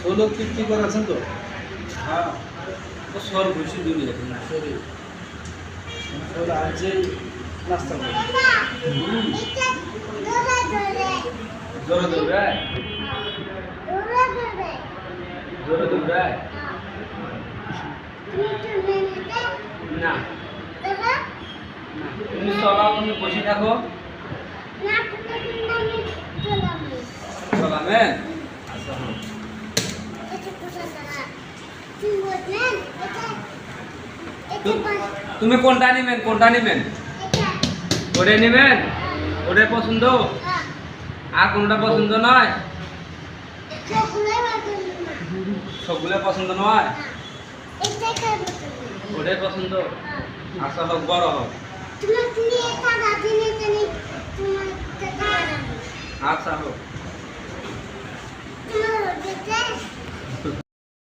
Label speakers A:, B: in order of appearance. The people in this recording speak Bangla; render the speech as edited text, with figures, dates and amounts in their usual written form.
A: ষোলো কি করেছেন তো?
B: হ্যাঁ তো সর ঘুষি দিবি না
A: সরি ষোলো আজই নাস্তা করি।
B: জোরে দৌড়ায় জোরে দৌড়ায় না তুমি চলাও, তুমি বসে থাকো। চলাবেন আচ্ছা হ্যাঁ। তুমি কোনটা নিবেন, কোনটা নিবেন? ওরে নিবেন? ওরে পছন্দ আর কোনটা পছন্দ নয়? সবগুলো পছন্দ নয়, ওটাই পছন্দ। আচ্ছা হোক, বড় হোক। আচ্ছা হোক।